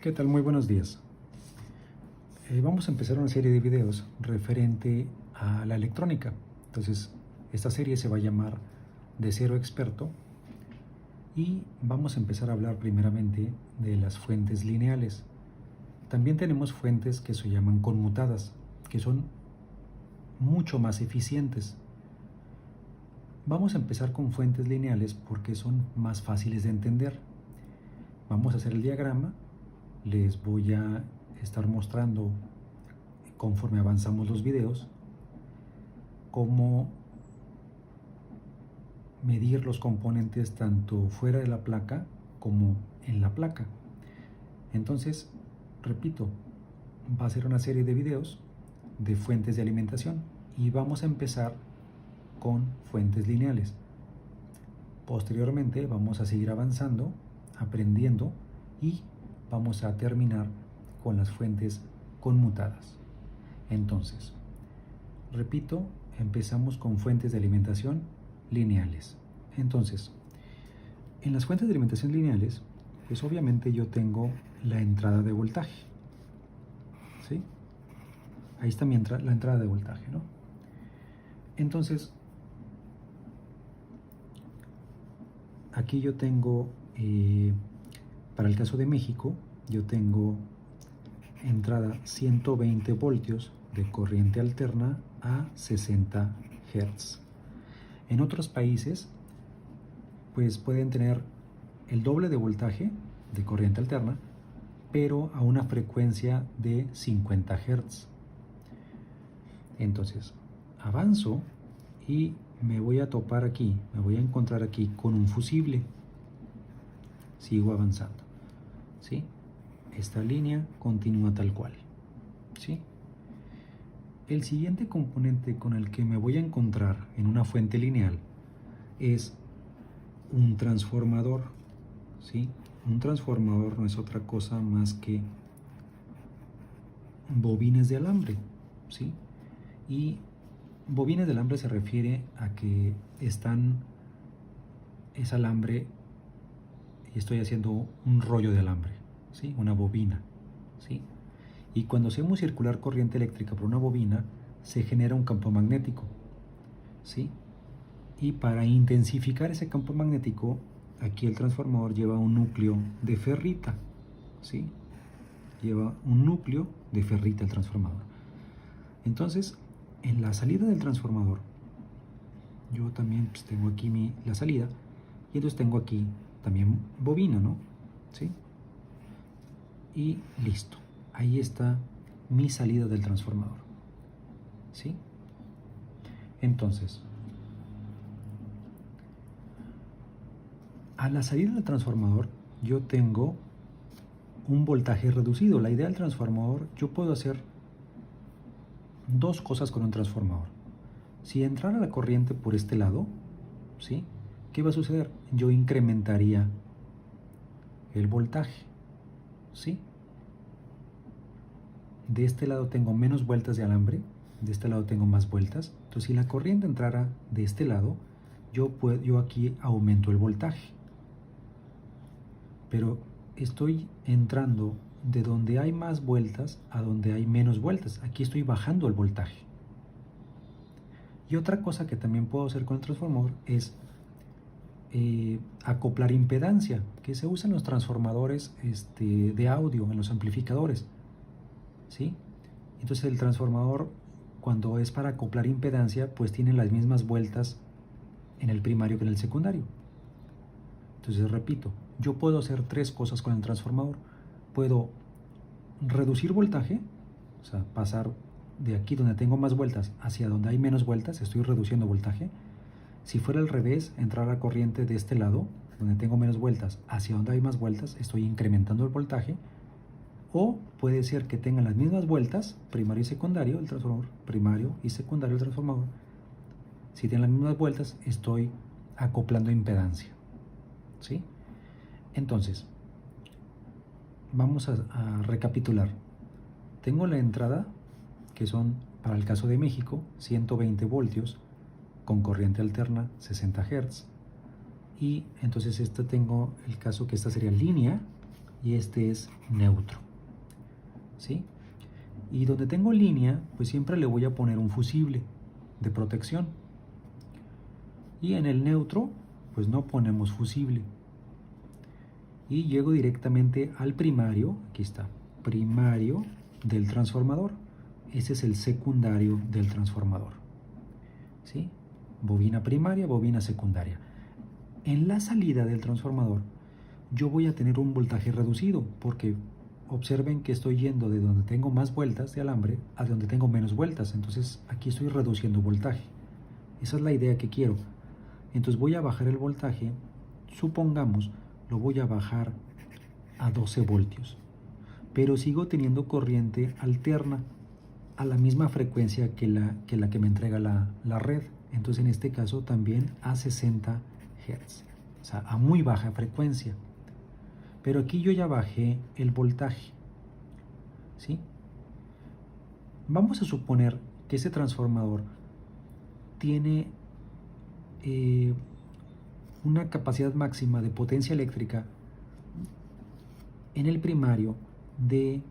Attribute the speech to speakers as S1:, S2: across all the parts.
S1: ¿Qué tal? Muy buenos días. Vamos a empezar una serie de videos referente a la electrónica. Entonces, esta serie se va a llamar De Cero Experto y vamos a empezar a hablar primeramente de las fuentes lineales. También tenemos fuentes que se llaman conmutadas, que son mucho más eficientes. Vamos a empezar con fuentes lineales porque son más fáciles de entender. Vamos a hacer el diagrama. Les voy a estar mostrando, conforme avanzamos los videos, cómo medir los componentes tanto fuera de la placa como en la placa. Entonces, repito, va a ser una serie de videos de fuentes de alimentación y vamos a empezar con fuentes lineales. Posteriormente vamos a seguir avanzando, aprendiendo y vamos a terminar con las fuentes conmutadas. Entonces, repito, empezamos con fuentes de alimentación lineales. Entonces, en las fuentes de alimentación lineales, pues obviamente yo tengo la entrada de voltaje. ¿Sí? Ahí está la entrada de voltaje, ¿no? Entonces, aquí yo tengo, para el caso de México, yo tengo entrada 120 voltios de corriente alterna a 60 Hz. En otros países, pues pueden tener el doble de voltaje de corriente alterna, pero a una frecuencia de 50 Hz. Entonces, avanzo y me voy a topar aquí, me voy a encontrar aquí con un fusible. Sigo avanzando, ¿sí? Esta línea continúa tal cual, ¿sí? El siguiente componente con el que me voy a encontrar en una fuente lineal es un transformador, ¿sí? Un transformador no es otra cosa más que bobines de alambre, ¿sí? Y bobines de alambre se refiere a que es alambre y estoy haciendo un rollo de alambre, ¿sí? Una bobina, ¿sí? Y cuando hacemos circular corriente eléctrica por una bobina, se genera un campo magnético, ¿sí? Y para intensificar ese campo magnético, aquí el transformador lleva un núcleo de ferrita, ¿sí? Lleva un núcleo de ferrita el transformador. Entonces, en la salida del transformador, yo también pues, tengo aquí la salida, y entonces tengo aquí también bobina, ¿no? ¿Sí? Y listo. Ahí está mi salida del transformador. ¿Sí? Entonces, a la salida del transformador yo tengo un voltaje reducido. La idea del transformador, yo puedo hacer dos cosas con un transformador. Si entrara la corriente por este lado, ¿sí? ¿Qué va a suceder? Yo incrementaría el voltaje, ¿sí? De este lado tengo menos vueltas de alambre, de este lado tengo más vueltas. Entonces, si la corriente entrara de este lado, yo aquí aumento el voltaje. Pero estoy entrando de donde hay más vueltas a donde hay menos vueltas. Aquí estoy bajando el voltaje. Y otra cosa que también puedo hacer con el transformador es acoplar impedancia, que se usa en los transformadores de audio, en los amplificadores, ¿sí? Entonces el transformador, cuando es para acoplar impedancia, pues tiene las mismas vueltas en el primario que en el secundario. Entonces repito, yo puedo hacer tres cosas con el transformador. Puedo reducir voltaje, o sea, pasar de aquí donde tengo más vueltas hacia donde hay menos vueltas, estoy reduciendo voltaje. Si fuera al revés, entrar la corriente de este lado, donde tengo menos vueltas, hacia donde hay más vueltas, estoy incrementando el voltaje. O puede ser que tengan las mismas vueltas, primario y secundario, el transformador, primario y secundario el transformador. Si tienen las mismas vueltas, estoy acoplando impedancia, ¿sí? Entonces, vamos a recapitular. Tengo la entrada, que son, para el caso de México, 120 voltios con corriente alterna 60 Hz. Y entonces tengo el caso que esta sería línea, y este es neutro, ¿sí? Y donde tengo línea, pues siempre le voy a poner un fusible de protección. Y en el neutro, pues no ponemos fusible. Y llego directamente al primario, aquí está, primario del transformador. Ese es el secundario del transformador, ¿sí? Bobina primaria, bobina secundaria. En la salida del transformador, yo voy a tener un voltaje reducido, porque observen que estoy yendo de donde tengo más vueltas de alambre a donde tengo menos vueltas. Entonces aquí estoy reduciendo voltaje. Esa es la idea que quiero. Entonces voy a bajar el voltaje, supongamos, lo voy a bajar a 12 voltios. Pero sigo teniendo corriente alterna a la misma frecuencia que la que me entrega la red. Entonces en este caso también a 60 Hz, o sea, a muy baja frecuencia. Pero aquí yo ya bajé el voltaje, ¿sí? Vamos a suponer que ese transformador tiene una capacidad máxima de potencia eléctrica en el primario de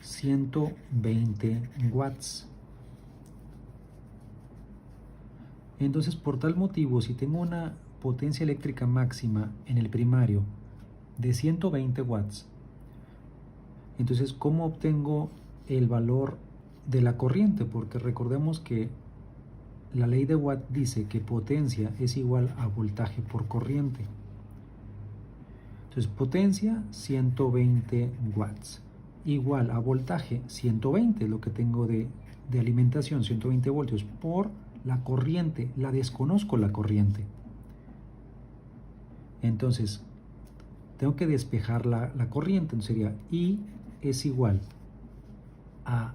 S1: 120 watts. Entonces, por tal motivo, si tengo una potencia eléctrica máxima en el primario de 120 watts, entonces, ¿cómo obtengo el valor de la corriente? Porque recordemos que la ley de Watt dice que potencia es igual a voltaje por corriente. Entonces, potencia 120 watts igual a voltaje 120, lo que tengo de alimentación, 120 voltios por la corriente. La desconozco la corriente. Entonces, tengo que despejar la corriente. Entonces sería I es igual a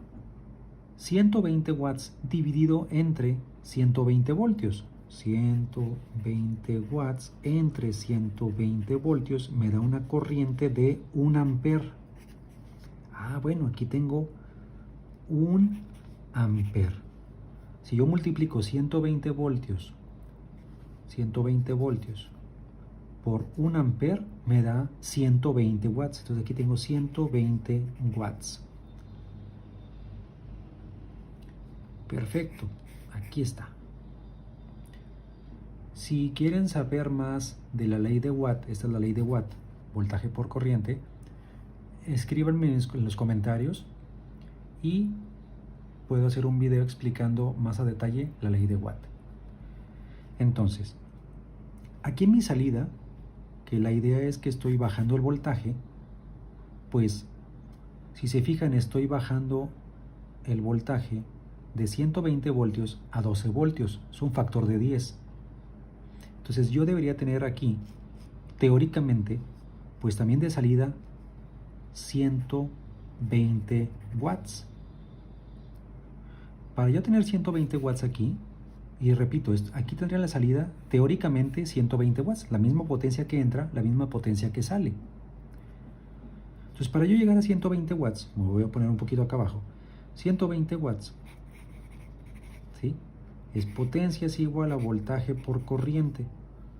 S1: 120 watts dividido entre 120 voltios. 120 watts entre 120 voltios me da una corriente de 1 amper. Bueno, aquí tengo 1 amper. Si yo multiplico 120 voltios por 1 amper me da 120 watts. Entonces aquí tengo 120 watts. Perfecto, aquí está. Si quieren saber más de la ley de Watt, esta es la ley de Watt, voltaje por corriente, escríbanme en los comentarios y puedo hacer un video explicando más a detalle la ley de Watt. Entonces, aquí en mi salida, que la idea es que estoy bajando el voltaje, pues si se fijan estoy bajando el voltaje de 120 voltios a 12 voltios, es un factor de 10. Entonces yo debería tener aquí, teóricamente, pues también de salida 120 watts. Para yo tener 120 watts aquí, y repito, aquí tendría la salida teóricamente 120 watts, la misma potencia que entra, la misma potencia que sale. Entonces para yo llegar a 120 watts, me voy a poner un poquito acá abajo, 120 watts, ¿sí? Es potencia es igual a voltaje por corriente.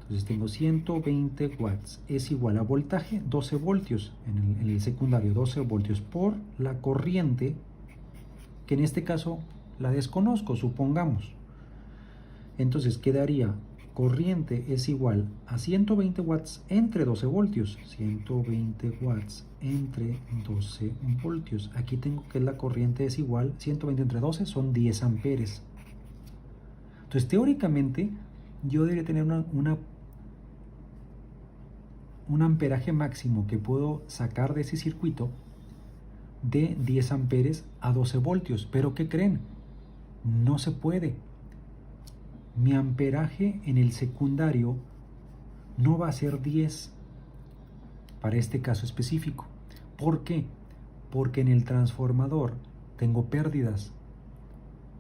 S1: Entonces tengo 120 watts es igual a voltaje 12 voltios en el secundario, 12 voltios por la corriente, que en este caso la desconozco, supongamos. Entonces quedaría corriente es igual a 120 watts entre 12 voltios. 120 watts entre 12 voltios. Aquí tengo que la corriente es igual, 120 entre 12 son 10 amperes. Entonces teóricamente yo debería tener un amperaje máximo que puedo sacar de ese circuito de 10 amperes a 12 voltios. Pero ¿qué creen? No se puede. Mi amperaje en el secundario no va a ser 10 para este caso específico. ¿Por qué? Porque en el transformador tengo pérdidas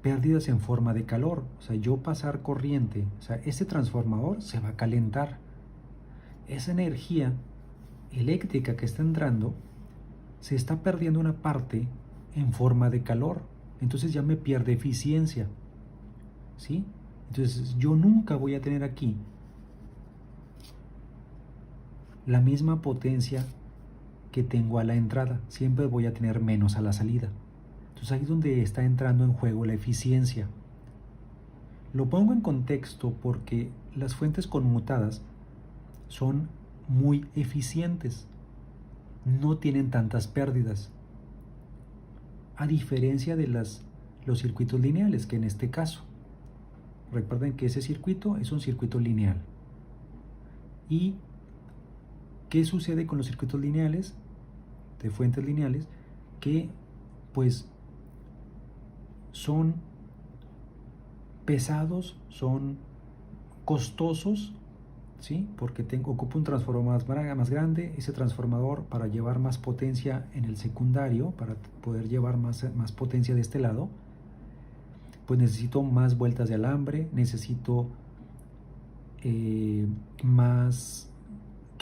S1: en forma de calor. O sea, yo pasar corriente, o sea, este transformador se va a calentar. Esa energía eléctrica que está entrando se está perdiendo una parte en forma de calor. Entonces ya me pierde eficiencia, ¿sí? Entonces yo nunca voy a tener aquí la misma potencia que tengo a la entrada. Siempre voy a tener menos a la salida. Entonces ahí es donde está entrando en juego la eficiencia. Lo pongo en contexto porque las fuentes conmutadas son muy eficientes. No tienen tantas pérdidas. A diferencia de los circuitos lineales, que en este caso, recuerden que ese circuito es un circuito lineal. ¿Y qué sucede con los circuitos lineales, de fuentes lineales? Que pues son pesados, son costosos, ¿sí? Porque ocupa un transformador más grande, ese transformador para llevar más potencia en el secundario, para poder llevar más potencia de este lado, pues necesito más vueltas de alambre, necesito que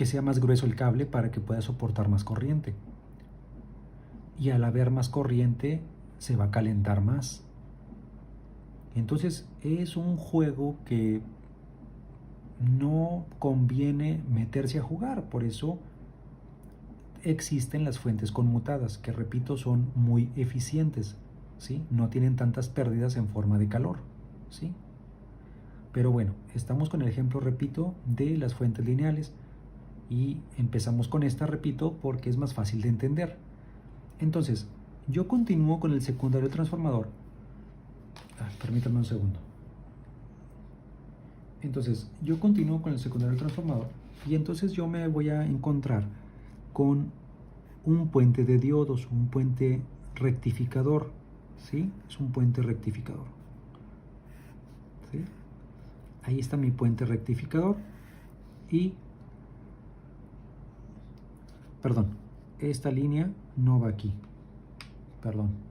S1: sea más grueso el cable para que pueda soportar más corriente. Y al haber más corriente, se va a calentar más. Entonces es un juego que no conviene meterse a jugar. Por eso existen las fuentes conmutadas, que repito, son muy eficientes, ¿sí? No tienen tantas pérdidas en forma de calor, ¿sí? Pero bueno, estamos con el ejemplo, repito, de las fuentes lineales y empezamos con esta, repito, porque es más fácil de entender. Entonces, yo continúo con el secundario transformador. Permítanme un segundo. Entonces, yo continúo con el secundario transformador y entonces yo me voy a encontrar con un puente de diodos, un puente rectificador, ¿sí? Es un puente rectificador, ¿sí? Ahí está mi puente rectificador y, perdón, esta línea no va aquí, perdón,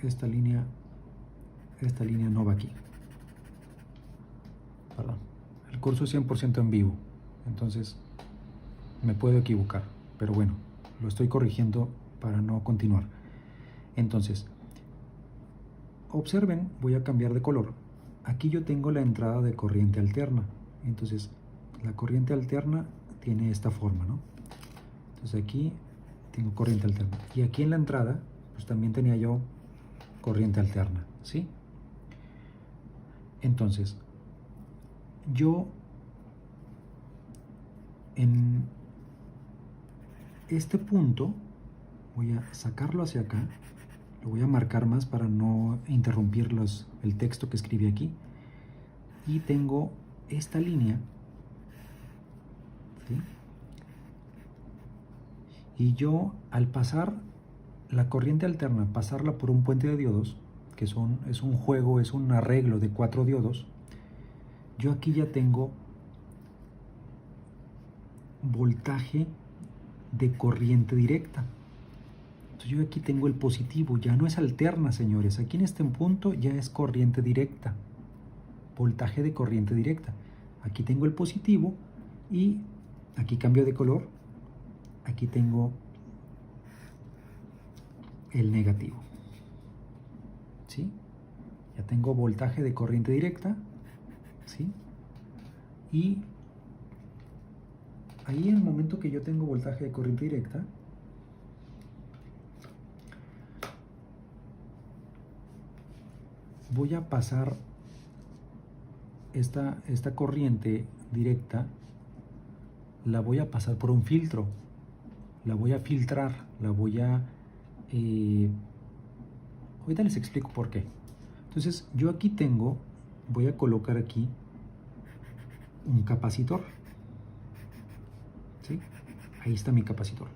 S1: esta línea no va aquí, perdón. El curso es 100% en vivo, entonces me puedo equivocar, pero bueno, lo estoy corrigiendo para no continuar. Entonces, observen, voy a cambiar de color. Aquí yo tengo la entrada de corriente alterna. Entonces, la corriente alterna tiene esta forma, ¿no? Entonces aquí tengo corriente alterna. Y aquí en la entrada, pues también tenía yo corriente alterna, ¿sí? Entonces, yo en este punto voy a sacarlo hacia acá. Lo voy a marcar más para no interrumpir el texto que escribí aquí. Y tengo esta línea, ¿sí? Y yo, al pasar la corriente alterna, pasarla por un puente de diodos, que es un juego, es un arreglo de 4 diodos, yo aquí ya tengo voltaje de corriente directa. Entonces yo aquí tengo el positivo, ya no es alterna, señores. Aquí en este punto ya es corriente directa, voltaje de corriente directa. Aquí tengo el positivo y aquí cambio de color. Aquí tengo el negativo, ¿sí? Ya tengo voltaje de corriente directa, ¿sí? Y ahí en el momento que yo tengo voltaje de corriente directa, voy a pasar esta corriente directa, la voy a pasar por un filtro, la voy a filtrar, la voy a... ahorita les explico por qué. Entonces yo aquí voy a colocar aquí un capacitor, ¿sí? Ahí está mi capacitor.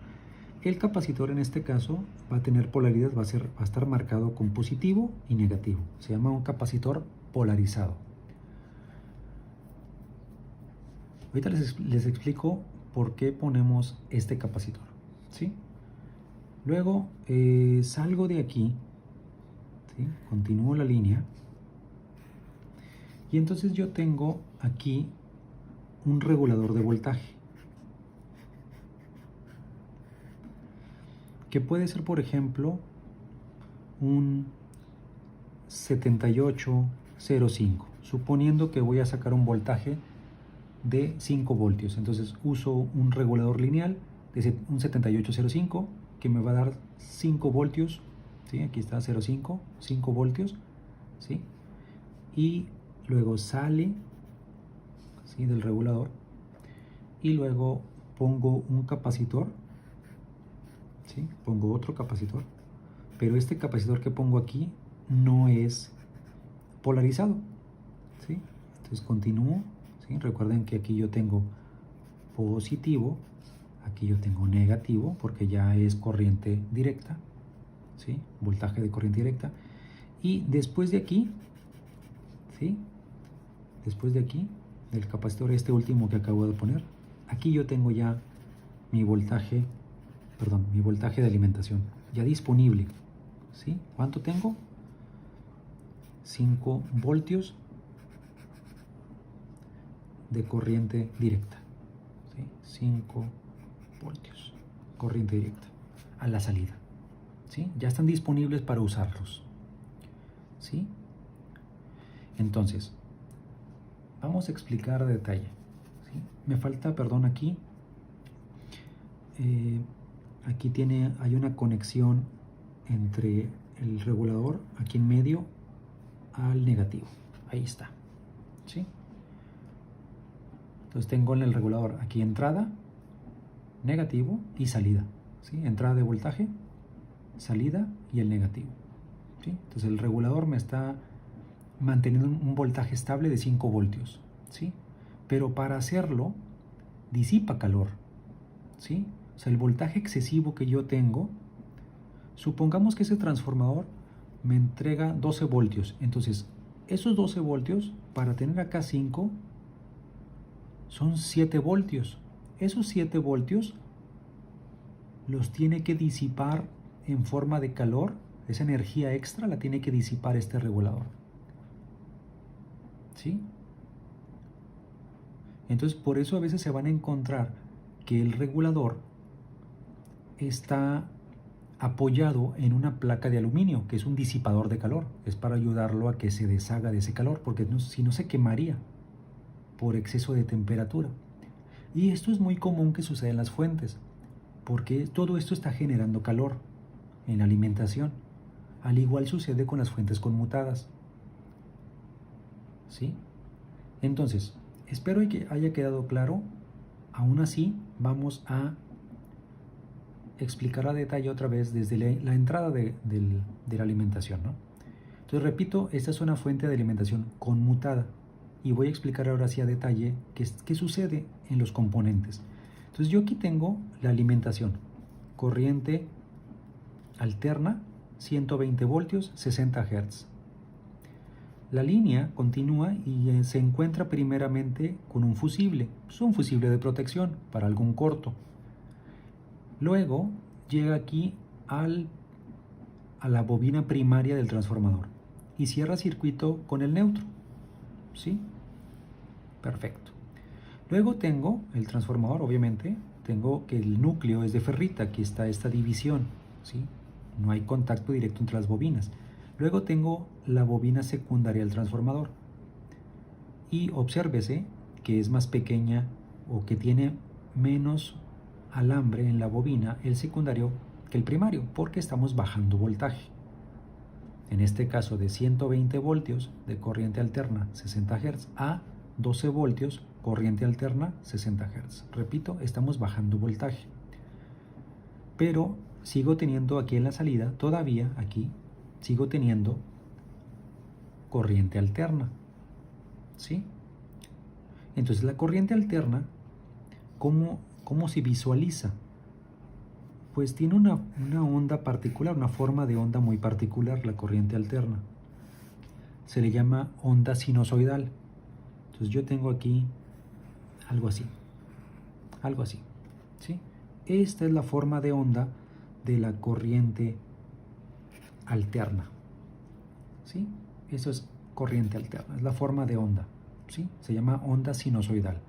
S1: El capacitor en este caso va a tener polaridad, va a estar marcado con positivo y negativo. Se llama un capacitor polarizado. Ahorita les explico por qué ponemos este capacitor, ¿sí? Luego salgo de aquí, ¿sí? Continúo la línea y entonces yo tengo aquí un regulador de voltaje, que puede ser, por ejemplo, un 7805. suponiendo que voy a sacar un voltaje de 5 voltios. Entonces uso un regulador lineal de un 7805 que me va a dar 5 voltios, ¿sí? Aquí está 0,5, 5 voltios, ¿sí? Y luego sale, ¿sí?, del regulador, y luego pongo un capacitor, ¿sí? Pongo otro capacitor, pero este capacitor que pongo aquí no es polarizado, ¿sí? Entonces continúo, ¿sí? Recuerden que aquí yo tengo positivo, aquí yo tengo negativo, porque ya es corriente directa, ¿sí? Voltaje de corriente directa. Y después de aquí, ¿sí?, después de aquí, del capacitor este último que acabo de poner, aquí yo tengo ya mi voltaje, mi voltaje de alimentación ya disponible, ¿sí? ¿Cuánto tengo? 5 voltios de corriente directa, ¿sí? 5 voltios, corriente directa a la salida, ¿sí? Ya están disponibles para usarlos, ¿sí? Entonces, vamos a explicar a detalle, ¿sí? Me falta, perdón, aquí hay una conexión entre el regulador aquí en medio al negativo, ahí está, ¿sí? Entonces tengo en el regulador aquí entrada, negativo y salida, ¿sí? Entrada de voltaje, salida y el negativo, ¿sí? Entonces el regulador me está manteniendo un voltaje estable de 5 voltios, ¿sí? Pero para hacerlo disipa calor, ¿sí? O sea, el voltaje excesivo que yo tengo, supongamos que ese transformador me entrega 12 voltios. Entonces, esos 12 voltios, para tener acá 5, son 7 voltios. Esos 7 voltios los tiene que disipar en forma de calor. Esa energía extra la tiene que disipar este regulador, ¿sí? Entonces, por eso a veces se van a encontrar que el regulador está apoyado en una placa de aluminio, que es un disipador de calor. Es para ayudarlo a que se deshaga de ese calor, porque si no se quemaría por exceso de temperatura. Y esto es muy común que suceda en las fuentes, porque todo esto está generando calor en la alimentación. Al igual sucede con las fuentes conmutadas, ¿sí? Entonces, espero que haya quedado claro. Aún así, vamos a explicar a detalle otra vez desde la entrada de la alimentación, ¿no? Entonces, repito, esta es una fuente de alimentación conmutada y voy a explicar ahora sí a detalle qué sucede en los componentes. Entonces, yo aquí tengo la alimentación, corriente alterna, 120 voltios, 60 Hz. La línea continúa y se encuentra primeramente con un fusible. Es un fusible de protección para algún corto. Luego llega aquí a la bobina primaria del transformador y cierra circuito con el neutro, ¿sí? Perfecto. Luego tengo el transformador, obviamente, tengo que el núcleo es de ferrita, aquí está esta división, ¿sí? No hay contacto directo entre las bobinas. Luego tengo la bobina secundaria del transformador y obsérvese que es más pequeña o que tiene menos alambre en la bobina el secundario que el primario, porque estamos bajando voltaje. En este caso de 120 voltios de corriente alterna 60 Hz a 12 voltios corriente alterna 60 Hz. Repito, estamos bajando voltaje. Pero sigo teniendo aquí en la salida, todavía aquí, sigo teniendo corriente alterna, ¿sí? Entonces la corriente alterna, ¿cómo se visualiza? Pues tiene una onda particular, una forma de onda muy particular, la corriente alterna. Se le llama onda sinusoidal. Entonces yo tengo aquí algo así, ¿sí? Esta es la forma de onda de la corriente alterna, ¿sí? Eso es corriente alterna, es la forma de onda, ¿sí? Se llama onda sinusoidal.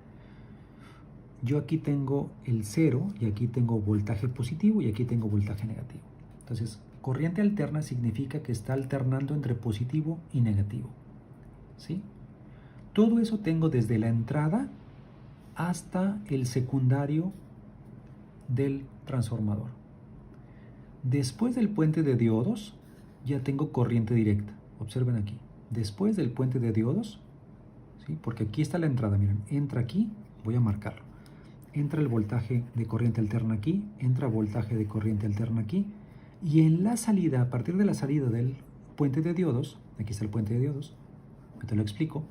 S1: Yo aquí tengo el 0 y aquí tengo voltaje positivo y aquí tengo voltaje negativo. Entonces, corriente alterna significa que está alternando entre positivo y negativo, ¿sí? Todo eso tengo desde la entrada hasta el secundario del transformador. Después del puente de diodos ya tengo corriente directa. Observen aquí. Después del puente de diodos, ¿sí? Porque aquí está la entrada, miren, entra aquí, voy a marcarlo. Entra el voltaje de corriente alterna aquí, entra voltaje de corriente alterna aquí, y en la salida, a partir de la salida del puente de diodos, aquí está el puente de diodos, te lo explico,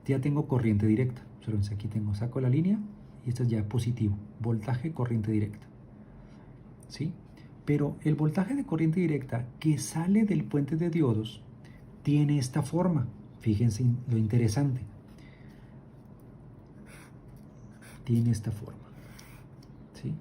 S1: ya tengo corriente directa. Observen, aquí tengo, saco la línea y esto es ya positivo, voltaje, corriente directa, ¿sí? Pero el voltaje de corriente directa que sale del puente de diodos tiene esta forma. Fíjense lo interesante. Tiene esta forma, ¿sí?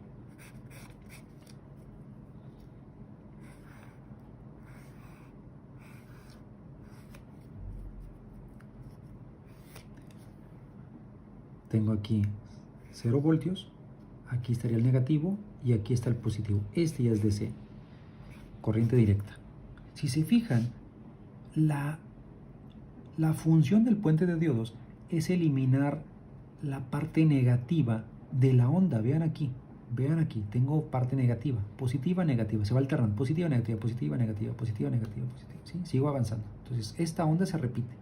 S1: Tengo aquí 0 voltios, aquí estaría el negativo y aquí está el positivo. Este ya es DC, corriente directa. Si se fijan, la función del puente de diodos es eliminar la parte negativa de la onda. Vean aquí, tengo parte negativa, positiva, negativa, se va alternando, positiva, negativa, positiva, negativa, positiva, negativa, positiva, ¿sí? Sigo avanzando. Entonces, esta onda se repite,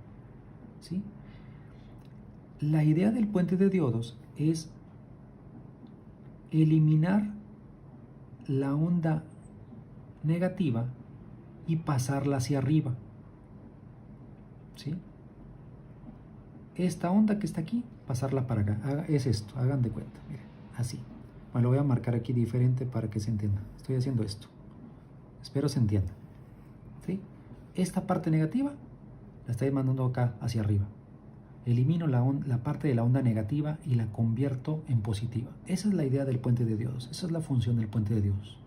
S1: ¿sí? La idea del puente de diodos es eliminar la onda negativa y pasarla hacia arriba, ¿sí? Esta onda que está aquí, pasarla para acá. Es esto, hagan de cuenta, miren, así. Bueno, lo voy a marcar aquí diferente para que se entienda. Estoy haciendo esto. Espero se entienda, ¿sí? Esta parte negativa la estoy mandando acá hacia arriba. Elimino la parte de la onda negativa y la convierto en positiva. Esa es la idea del puente de diodos. Esa es la función del puente de diodos.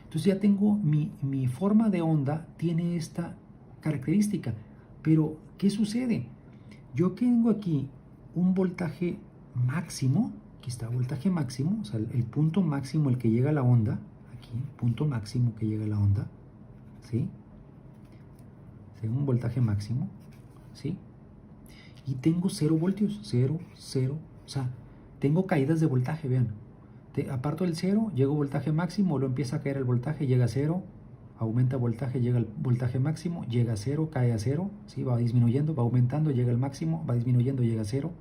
S1: Entonces ya tengo mi forma de onda, tiene esta característica. Pero, ¿qué sucede? Yo tengo aquí un voltaje máximo. Aquí está, voltaje máximo. O sea, el punto máximo al que llega la onda. Aquí, punto máximo que llega la onda. ¿Sí? Un voltaje máximo. ¿Sí? Y tengo 0 voltios, 0, 0, o sea, tengo caídas de voltaje, vean. Aparto del 0, llego voltaje máximo, luego empieza a caer el voltaje, llega a 0, aumenta voltaje, llega al voltaje máximo, llega a 0, cae a 0, ¿sí? Va disminuyendo, va aumentando, llega al máximo, va disminuyendo, llega a 0,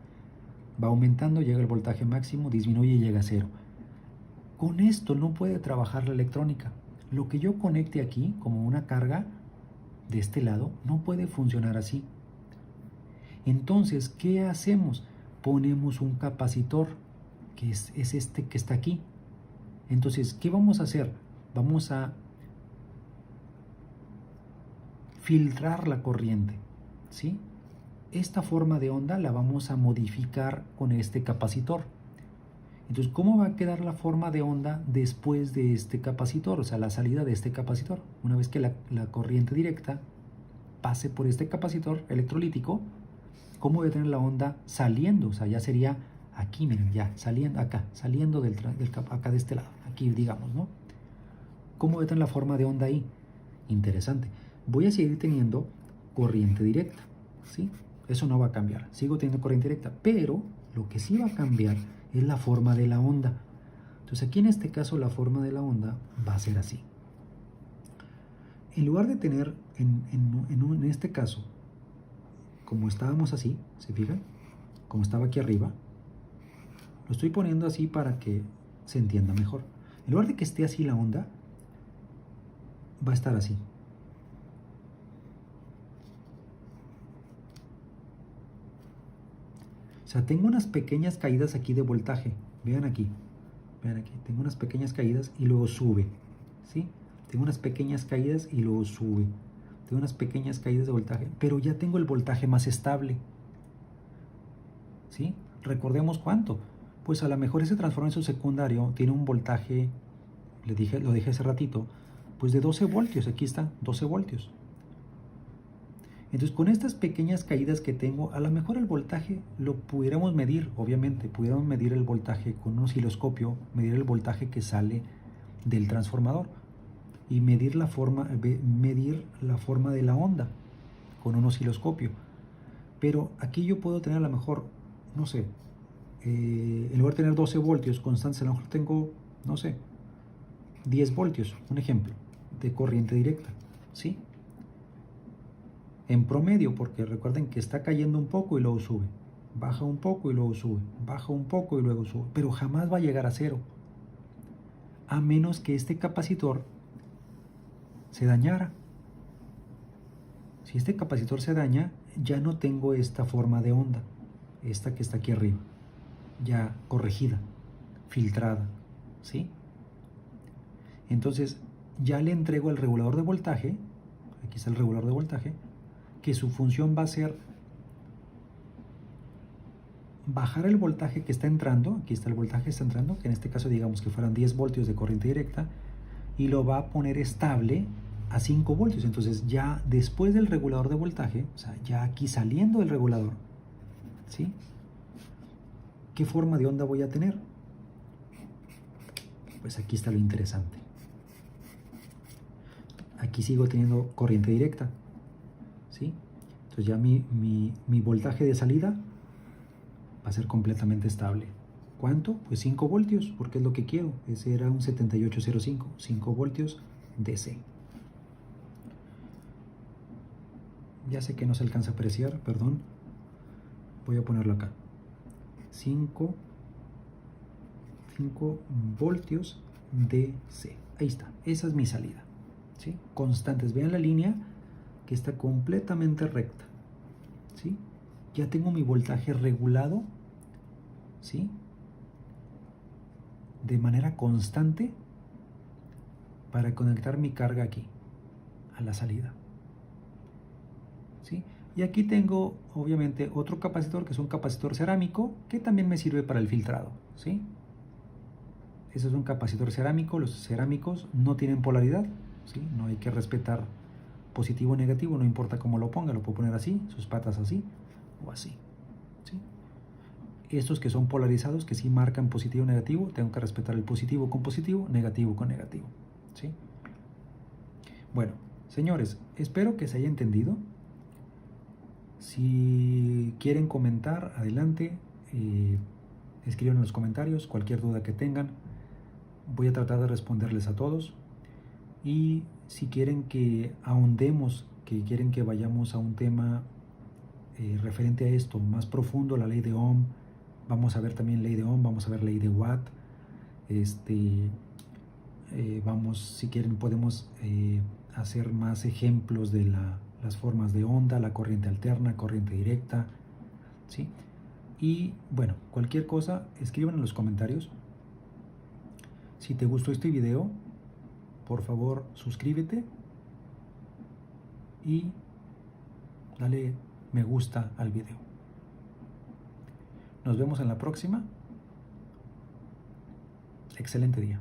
S1: va aumentando, llega el voltaje máximo, disminuye y llega a 0. Con esto no puede trabajar la electrónica. Lo que yo conecte aquí, como una carga de este lado, no puede funcionar así. Entonces, ¿qué hacemos? Ponemos un capacitor, que es este que está aquí. Entonces, ¿qué vamos a hacer? Vamos a filtrar la corriente, ¿sí? Esta forma de onda la vamos a modificar con este capacitor. Entonces, ¿cómo va a quedar la forma de onda después de este capacitor? O sea, la salida de este capacitor. Una vez que la corriente directa pase por este capacitor electrolítico, ¿cómo voy a tener la onda saliendo? O sea, ya sería aquí, miren, ya saliendo acá, saliendo acá de este lado, aquí digamos, ¿no? ¿Cómo voy a tener la forma de onda ahí? Interesante. Voy a seguir teniendo corriente directa, ¿sí? Eso no va a cambiar. Sigo teniendo corriente directa, pero lo que sí va a cambiar es la forma de la onda. Entonces aquí en este caso la forma de la onda va a ser así. En lugar de tener, en este caso, como estábamos así, ¿se fijan? Como estaba aquí arriba, lo estoy poniendo así para que se entienda mejor. En lugar de que esté así la onda, va a estar así. O sea, tengo unas pequeñas caídas aquí de voltaje. Vean aquí, tengo unas pequeñas caídas y luego sube, ¿sí? Tengo unas pequeñas caídas y luego sube. Tengo unas pequeñas caídas de voltaje, pero ya tengo el voltaje más estable, ¿sí? Recordemos cuánto. Pues a lo mejor ese transformador en su secundario tiene un voltaje, lo dije hace ratito, pues de 12 voltios. Aquí está, 12 voltios. Entonces, con estas pequeñas caídas que tengo, a lo mejor el voltaje lo pudiéramos medir, obviamente, pudiéramos medir el voltaje con un osciloscopio, medir el voltaje que sale del transformador y medir la forma de la onda con un osciloscopio. Pero aquí yo puedo tener a lo mejor, no sé, en lugar de tener 12 voltios constantes, a lo mejor tengo, no sé, 10 voltios, un ejemplo, de corriente directa, ¿sí? En promedio, porque recuerden que está cayendo un poco y luego sube, baja un poco y luego sube, baja un poco y luego sube, pero jamás va a llegar a cero, a menos que este capacitor se dañara. Si este capacitor se daña, ya no tengo esta forma de onda, esta que está aquí arriba, ya corregida, filtrada, ¿sí? Entonces ya le entrego el regulador de voltaje, aquí está el regulador de voltaje, que su función va a ser bajar el voltaje que está entrando, aquí está el voltaje que está entrando, que en este caso digamos que fueran 10 voltios de corriente directa, y lo va a poner estable a 5 voltios. Entonces ya después del regulador de voltaje, o sea, ya aquí saliendo del regulador, ¿sí? ¿Qué forma de onda voy a tener? Pues aquí está lo interesante. Aquí sigo teniendo corriente directa, ¿sí? Entonces ya mi voltaje de salida va a ser completamente estable. ¿Cuánto? Pues 5 voltios, porque es lo que quiero. Ese era un 7805, 5 voltios DC. Ya sé que no se alcanza a apreciar, perdón. Voy a ponerlo acá. 5 voltios DC. Ahí está, esa es mi salida, ¿sí? Constantes, vean la línea que está completamente recta, ¿sí? Ya tengo mi voltaje regulado, ¿sí? De manera constante para conectar mi carga aquí, a la salida, ¿sí? Y aquí tengo, obviamente, otro capacitor que es un capacitor cerámico que también me sirve para el filtrado, ¿sí? Ese es un capacitor cerámico. Los cerámicos no tienen polaridad, ¿sí? No hay que respetar positivo o negativo, no importa cómo lo ponga, lo puedo poner así, sus patas así o así, ¿sí? Estos que son polarizados, que sí marcan positivo o negativo, tengo que respetar el positivo con positivo, negativo con negativo, ¿sí? Bueno, señores, espero que se haya entendido. Si quieren comentar, adelante, escriban en los comentarios cualquier duda que tengan. Voy a tratar de responderles a todos. Y si quieren que ahondemos, que quieren que vayamos a un tema referente a esto, más profundo, la ley de Ohm, vamos a ver también ley de Ohm, vamos a ver ley de Watt, vamos, si quieren podemos hacer más ejemplos de las formas de onda, la corriente alterna, corriente directa, ¿sí? Y bueno, cualquier cosa, escriban en los comentarios. Si te gustó este video, por favor suscríbete y dale me gusta al video. Nos vemos en la próxima. Excelente día.